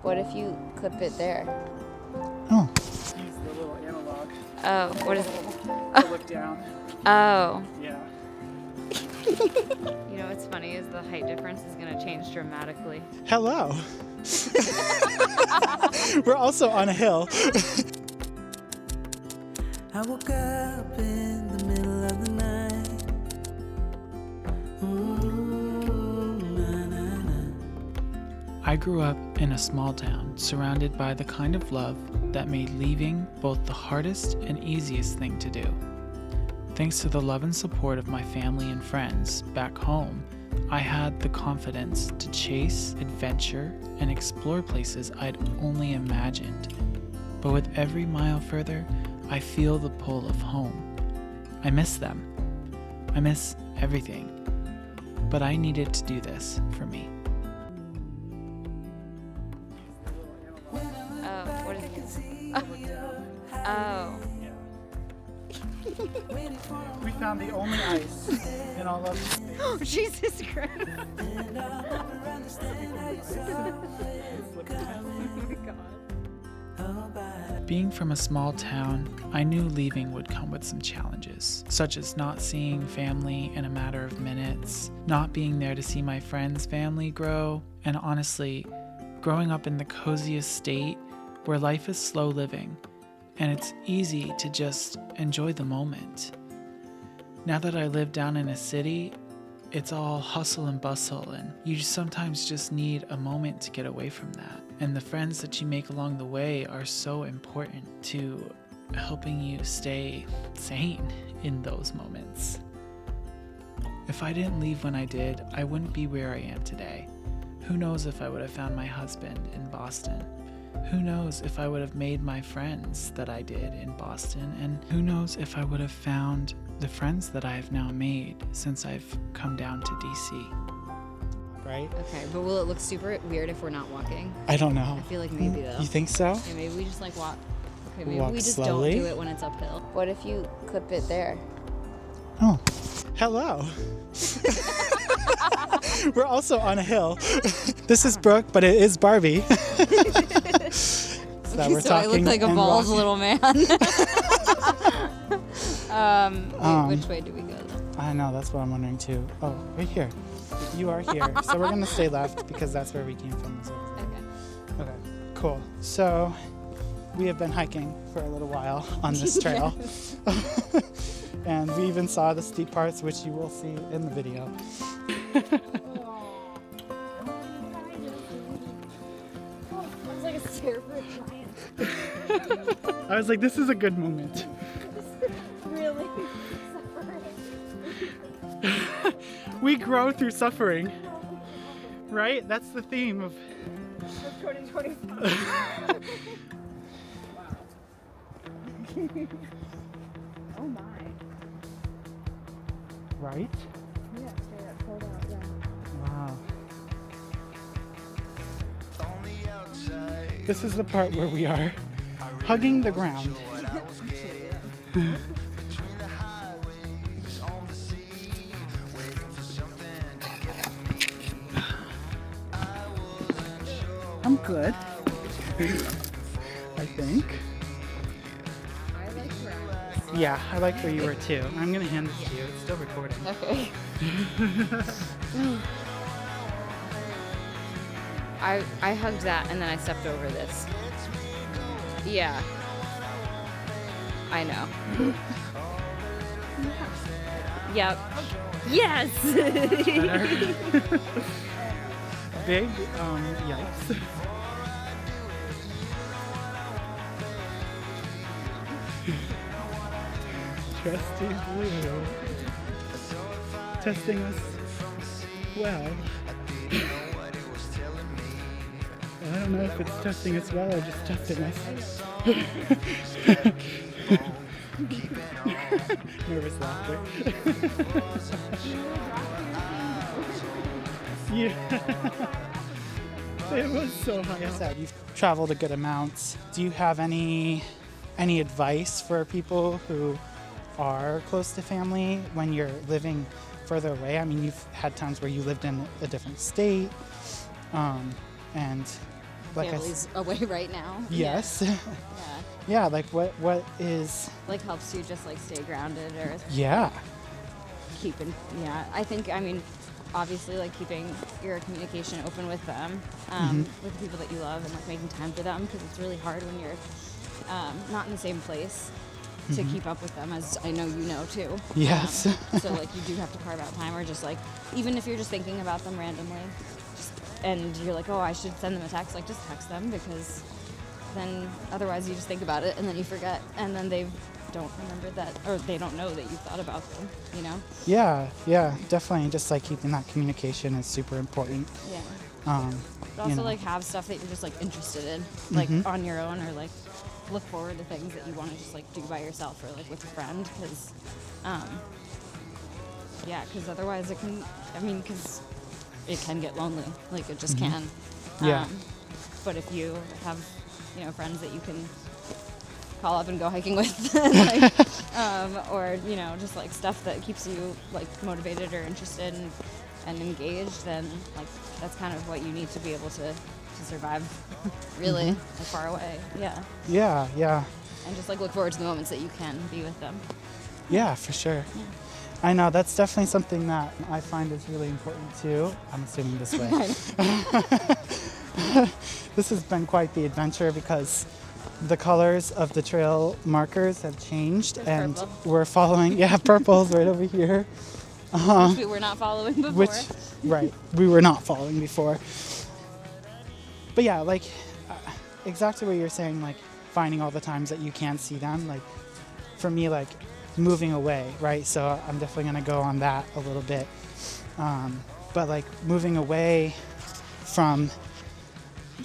What if you clip it there? Oh. Use the little analog. Oh, what is To look down. Oh. Yeah. You know what's funny is the height difference is going to change dramatically. Hello. We're also on a hill. I woke up in the middle of the night. I grew up in a small town surrounded by the kind of love that made leaving both the hardest and easiest thing to do. Thanks to the love and support of my family and friends back home, I had the confidence to chase, adventure, and explore places I'd only imagined. But with every mile further, I feel the pull of home. I miss them. I miss everything. But I needed to do this for me. Oh, what is Oh. We found the only ice in all of space. Oh, Jesus Christ. Being from a small town, I knew leaving would come with some challenges, such as not seeing family in a matter of minutes, not being there to see my friends' family grow, and honestly, growing up in the coziest state where life is slow living, and it's easy to just enjoy the moment. Now that I live down in a city, it's all hustle and bustle, and you sometimes just need a moment to get away from that. And the friends that you make along the way are so important to helping you stay sane in those moments. If I didn't leave when I did, I wouldn't be where I am today. Who knows if I would have found my husband in Boston? Who knows if I would have made my friends that I did in Boston? And who knows if I would have found the friends that I have now made since I've come down to DC? Right? Okay, but will it look super weird if we're not walking? I don't know. I feel like maybe though. You think so? Okay, maybe we just like walk. Okay, maybe Walk we just slowly? don't do it when it's uphill. What if you clip it there? Oh, hello. We're also on a hill. This is Brooke, but it is Barbie. So we're So I look talking like a and bald walking. little man. Wait, which way do we go though? I know, that's what I'm wondering too. Oh, right here. You are here. So we're going to stay left because that's where we came from as well. Okay. Okay, cool. So we have been hiking for a little while on this trail. And we even saw the steep parts, which you will see in the video. Looks like a stare for a giant. I was like, this is a good moment. Really? We grow through suffering. Right? That's the theme of 2025. Oh my. Right? Yeah, straight up pulled out, yeah. Wow. This is the part where we are hugging the ground. I'm good. I think. I like where I was. Yeah, I like where you were too. I'm gonna hand this to you. It's still recording. Okay. I hugged that and then I stepped over this. Yeah. I know. Yep. Yes! Big yikes. Trusty Blue. Testing us well. I don't know if it's testing us well or just testing us. Nervous laughter. Yeah. It was so high up. You've traveled a good amount. Do you have any advice for people who are close to family when you're living further away? I mean, you've had times where you lived in a different state, and Like family's away right now. yes. Yeah. Yeah, like what is Like helps you just like stay grounded or yeah. keeping. Yeah, I think. I mean, obviously, like keeping your communication open with them, with the people that you love, and like making time for them, because it's really hard when you're not in the same place to keep up with them, as I know you know too. Yes. So like you do have to carve out time, or just like even if you're just thinking about them randomly, and you're like, oh, I should send them a text. Like just text them, because then otherwise you just think about it and then you forget, and then they don't remember that, or they don't know that you thought about them. You know? Yeah, definitely. Just like keeping that communication is super important. Yeah. You But also know. like have stuff that you're just like interested in, like on your own, or like look forward to things that you want to just like do by yourself or like with a friend, because because otherwise it can, because it can get lonely, like it just can. Yeah. But if you have friends that you can call up and go hiking with, like, or just like stuff that keeps you like motivated or interested and engaged, then like that's kind of what you need to be able to survive really like, far away. Yeah. And just like look forward to the moments that you can be with them. Yeah, for sure. Yeah. I know, that's definitely something that I find is really important too. I'm assuming this way. This has been quite the adventure, because the colors of the trail markers have changed. There's and purple. we're following, purple's right over here. Which we were not following before. Right, we were not following before. But yeah, like exactly what you're saying, like finding all the times that you can see them. Like for me, like moving away, right? So I'm definitely gonna go on that a little bit. But like moving away from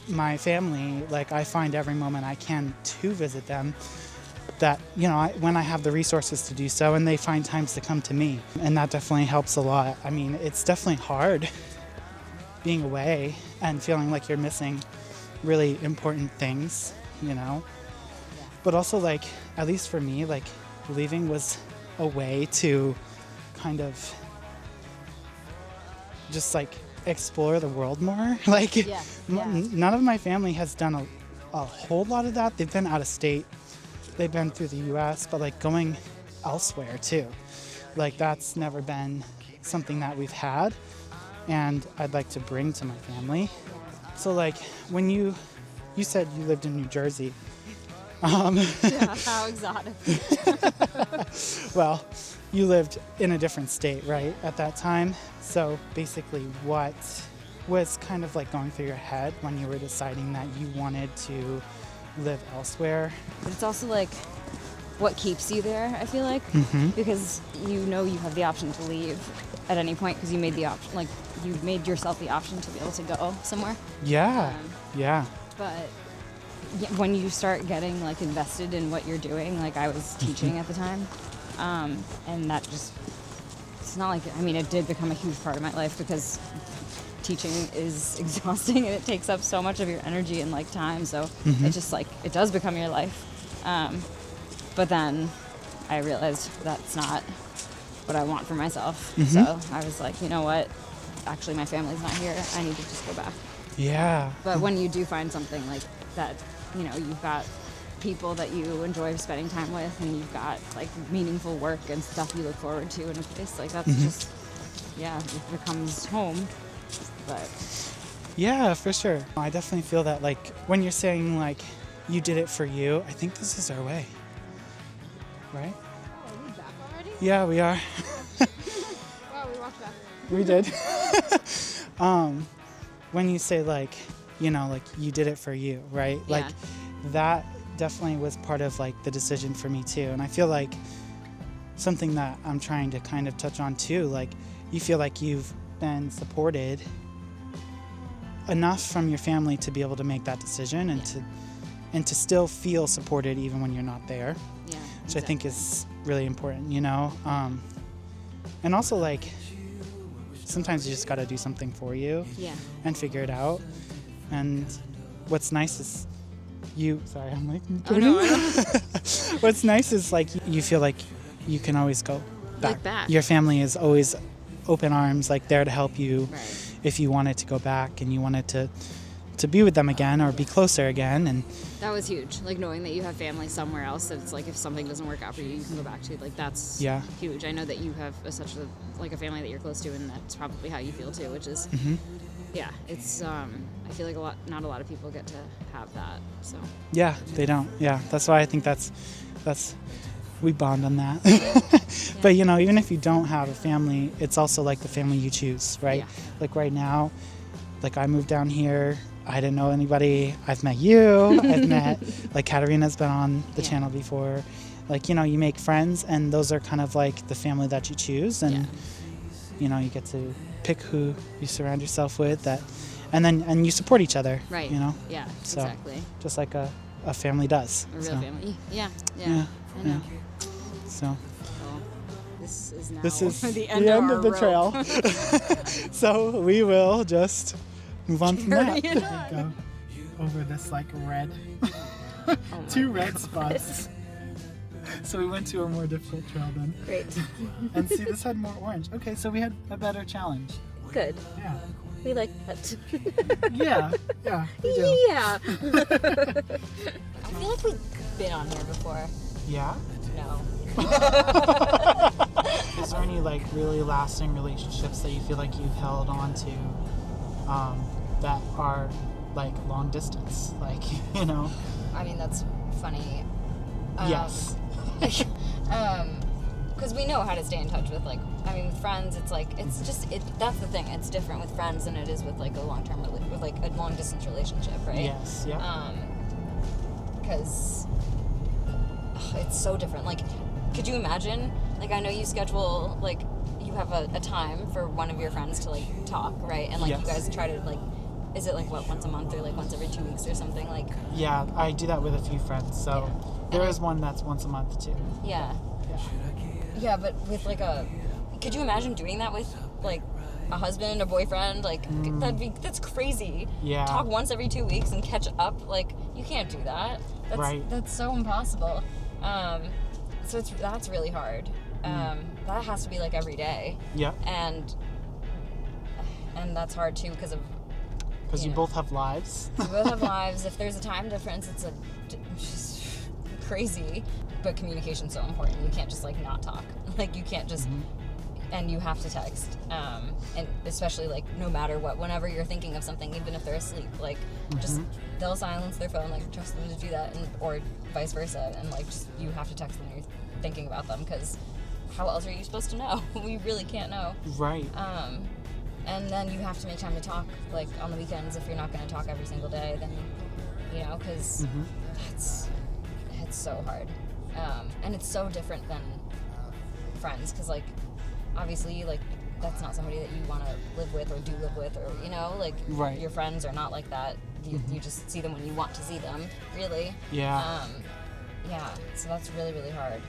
my family, like I find every moment I can to visit them, that when I have the resources to do so, and they find times to come to me, and that definitely helps a lot. I mean, it's definitely hard being away and feeling like you're missing really important things, but also like, at least for me, like leaving was a way to kind of just like explore the world more. Like none of my family has done a whole lot of that. They've been out of state, they've been through the US, but like going elsewhere too, like that's never been something that we've had, and I'd like to bring to my family. So like when you said you lived in New Jersey, Yeah, how exotic. well, you lived in a different state, right, at that time. So basically what was kind of like going through your head when you were deciding that you wanted to live elsewhere? But it's also like what keeps you there, I feel like, because you have the option to leave at any point, because you made the option, like you made yourself the option to be able to go somewhere. Yeah. But when you start getting like invested in what you're doing, like I was teaching at the time, and that just, it's not like, it did become a huge part of my life, because teaching is exhausting and it takes up so much of your energy and like time, so it just like, it does become your life. But then I realized that's not what I want for myself. So I was like, you know what? Actually, my family's not here. I need to just go back. Yeah. But when you do find something like that, you've got people that you enjoy spending time with, and you've got like meaningful work and stuff you look forward to in a place, like that's just, it becomes home. But Yeah, for sure. I definitely feel that, like, when you're saying, like, you did it for you, I think this is our way. Right? oh, are we back already? Yeah, we are. Wow, we walked back. We did. When you say, like, like, you did it for you, right? Yeah. Like, that definitely was part of, like, the decision for me, too. And I feel like something that I'm trying to kind of touch on, too, like, you feel like you've been supported enough from your family to be able to make that decision, and to still feel supported even when you're not there, Yeah. which I think is really important, and also, like, sometimes you just got to do something for you Yeah. and figure it out. And what's nice is sorry, I'm like, Oh, no, I know. what's nice is, like, you feel like you can always go back. Like back. Your family is always open arms, like, there to help you Right. if you wanted to go back and you wanted to to be with them again or be closer again. And That was huge. Like knowing that you have family somewhere else that it's like if something doesn't work out for you, you can go back to. Like that's huge. I know that you have such a family that you're close to, and that's probably how you feel too, which is it's I feel like not a lot of people get to have that. So yeah, they don't. Yeah, that's why I think that's we bond on that. But you know, even if you don't have a family, it's also like the family you choose, right? Yeah. Like right now, like I moved down here, I didn't know anybody. I've met you. I've met, like, Katarina's been on the channel before. Like, you know, you make friends, and those are kind of like the family that you choose. And, you know, you get to pick who you surround yourself with, and you support each other. Right. You know? Yeah, so, exactly. Just like a family does. A real family. Yeah. Yeah. I know. Yeah. So. Well, this is now the end of the rope. trail. So we will just move on from that. Go over this like red, two red spots. So we went to a more difficult trail then. Great. And see, this had more orange. Okay, so we had a better challenge. Good. Yeah. We like that. Yeah, we do. Yeah. I feel like we've been on here before. Yeah? No. Is there any like really lasting relationships that you feel like you've held on to that are like long distance? Like, you know? I mean, that's funny. Yes. Because we know how to stay in touch with, like, I mean, with friends, it's like, it's just, that's the thing, it's different with friends than it is with, like, a long-term, with, like, a long-distance relationship, right? Yes, yeah. Because it's so different. Like, could you imagine, like, I know you schedule, like, you have a time for one of your friends to, like, talk, right? And, like, you guys try to, like, is it, like, what, once a month or, like, once every 2 weeks or something, like? Yeah, I do that with a few friends, so there is one that's once a month, too. Yeah. Yeah, but with, like, could you imagine doing that with, like, a husband, a boyfriend? Like, that's crazy. Yeah. Talk once every 2 weeks and catch up. Like, you can't do that. That's so impossible. So that's really hard. That has to be, like, every day. Yeah. And that's hard, too, because you both have lives. We both have lives. If there's a time difference, it's just crazy. But communication's so important. You can't just, like, not talk. Like, you can't just... And you have to text. And especially, like, no matter what, whenever you're thinking of something, even if they're asleep, like, just... They'll silence their phone, like, trust them to do that, or vice versa. And, like, just... You have to text them when you're thinking about them, because how else are you supposed to know? We really can't know. Right. And then you have to make time to talk, like, on the weekends. If you're not going to talk every single day, then, you know, because it's so hard. And it's so different than friends, because, like, obviously, like, that's not somebody that you want to live with or do live with, or, you know, like, your friends are not like that. You just see them when you want to see them, really. Yeah. So that's really, really hard.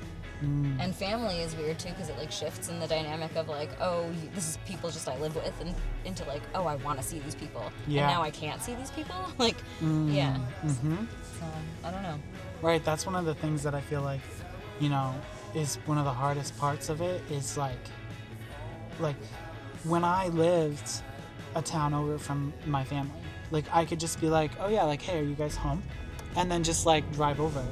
And family is weird too, because it, like, shifts in the dynamic of, like, oh, this is people just I live with, and into, like, oh, I want to see these people, and now I can't see these people. Like, so I don't know. Right, that's one of the things that I feel like, you know, is one of the hardest parts of it, is like when I lived a town over from my family, like, I could just be like, oh yeah, like, hey, are you guys home? And then just, like, drive over.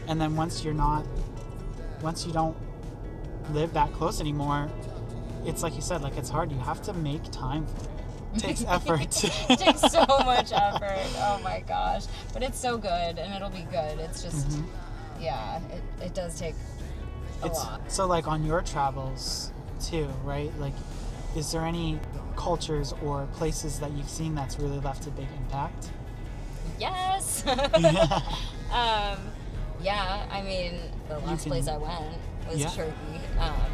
And then once you don't live that close anymore, it's like you said, like, it's hard. You have to make time for it. It takes effort. It takes so much effort. Oh my gosh. But it's so good, and it'll be good. It's just, it does take a lot. So, like, on your travels too, right? Like, is there any cultures or places that you've seen that's really left a big impact? Yes. Yeah, I mean, the last place I went was Turkey,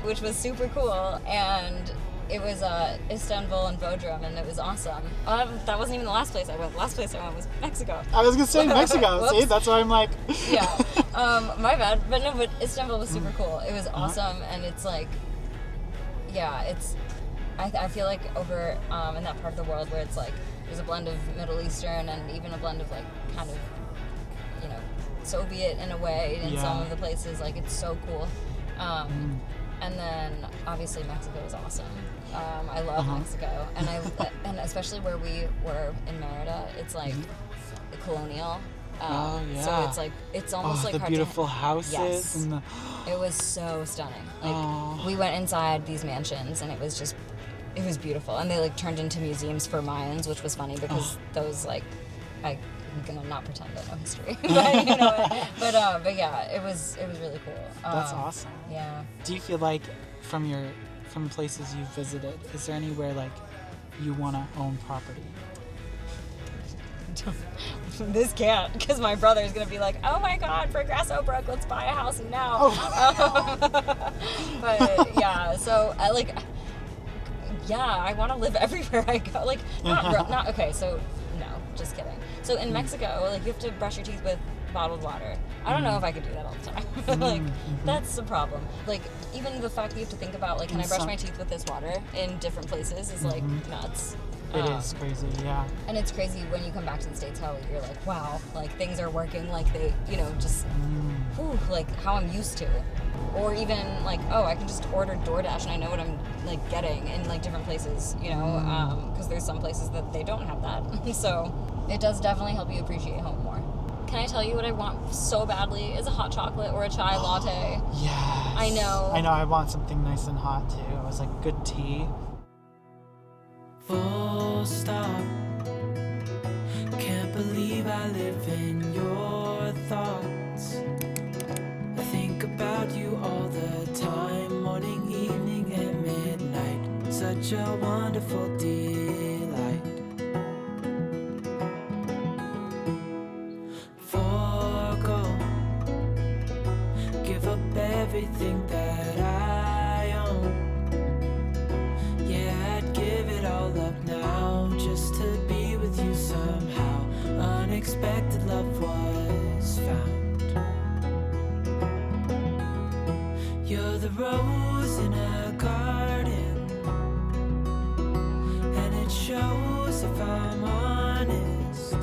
which was super cool, and it was Istanbul and Bodrum, and it was awesome. That wasn't even the last place I went. The last place I went was Mexico. I was gonna say Mexico. See, that's why I'm like. My bad. But Istanbul was super cool. It was awesome, and it's like, I feel like over in that part of the world where it's like there's a blend of Middle Eastern and even a blend of, like, kind of, you know, Soviet in a way in some of the places. Like, it's so cool. And then obviously Mexico is awesome. I love Mexico, and and especially where we were in Merida, it's like colonial. So it's like it's almost like the hard beautiful to, houses. Yes. And It was so stunning. Like we went inside these mansions, and it was beautiful. And they like turned into museums for Mayans, which was funny because those like I'm gonna not pretend I know history, but you know. But yeah, it was really cool. That's awesome. Yeah. Do you feel like from places you've visited, is there anywhere like you want to own property? This can't, because my brother is gonna be like, "Oh my God, Progresso Brooke, let's buy a house now." But yeah, so I want to live everywhere I go. Like, not okay. So no, just kidding. So in Mexico, like you have to brush your teeth with bottled water. I don't know if I could do that all the time. Like that's the problem. Like even the fact that you have to think about like, can I brush my teeth with this water in different places is like nuts. It is crazy, yeah. And it's crazy when you come back to the States how you're like, wow, like things are working like they, you know, just like how I'm used to. Or even like, oh, I can just order DoorDash and I know what I'm like getting in like different places, you know, because there's some places that they don't have that. So it does definitely help you appreciate home more. Can I tell you what I want so badly is a hot chocolate or a chai latte. Yes. I know. I want something nice and hot too. I was like, good tea. Full stop. Can't believe I live in your thoughts. I think about you all the time, morning, evening, and midnight. Such a wonderful delight. Forgo, give up everything that I own. Yeah, I'd give it all up now just to be with you somehow. Unexpected love was found. You're the rose in a garden, and it shows if I'm honest.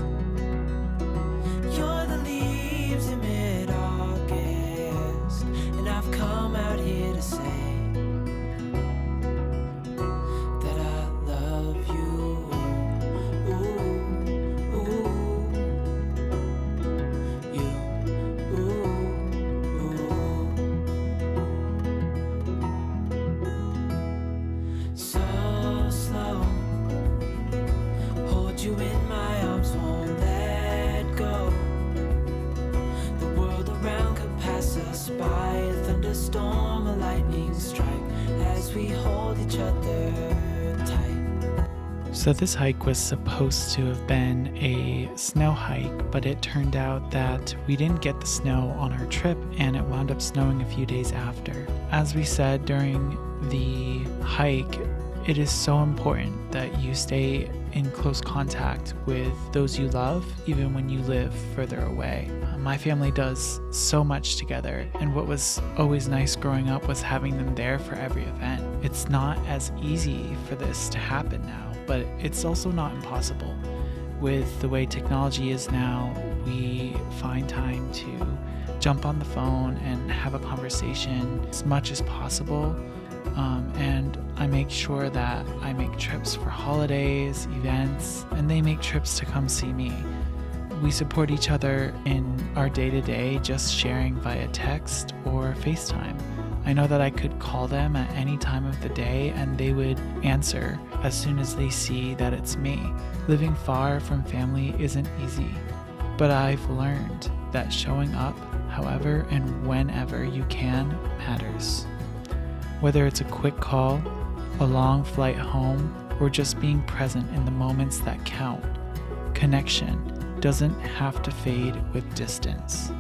You're the leaves in mid-August, and I've come out here to say So this hike was supposed to have been a snow hike, but it turned out that we didn't get the snow on our trip and it wound up snowing a few days after. As we said during the hike, it is so important that you stay in close contact with those you love, even when you live further away. My family does so much together, and what was always nice growing up was having them there for every event. It's not as easy for this to happen now, but it's also not impossible. With the way technology is now, we find time to jump on the phone and have a conversation as much as possible. And I make sure that I make trips for holidays, events, and they make trips to come see me. We support each other in our day-to-day, just sharing via text or FaceTime. I know that I could call them at any time of the day and they would answer as soon as they see that it's me. Living far from family isn't easy, but I've learned that showing up however and whenever you can matters. Whether it's a quick call, a long flight home, or just being present in the moments that count, connection doesn't have to fade with distance.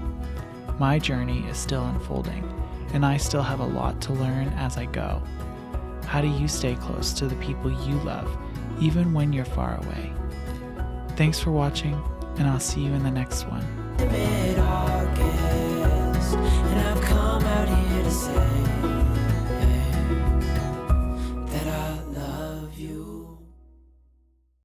My journey is still unfolding, and I still have a lot to learn as I go. How do you stay close to the people you love, even when you're far away? Thanks for watching, and I'll see you in the next one.